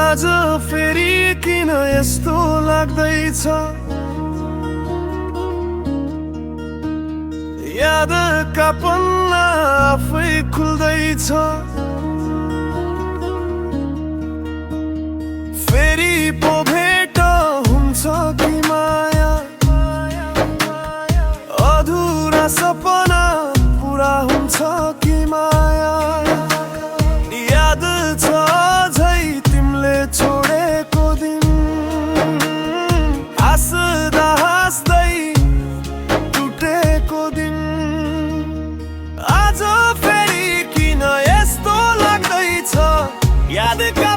आज फेरि किन यस्तो लाग्दैछ, यादका पन्ना आफै खुल्दैछ। फेरि पो भेट हुन्छ कि माया, अधुरा सपना पुरा हुन्छ कि माया। याद छ अझै तिमीले छोडेको दिन, हाँस्दा हाँस्दै टुटेको दिन। आज फेरि किन यस्तो लाग्दैछ, यादका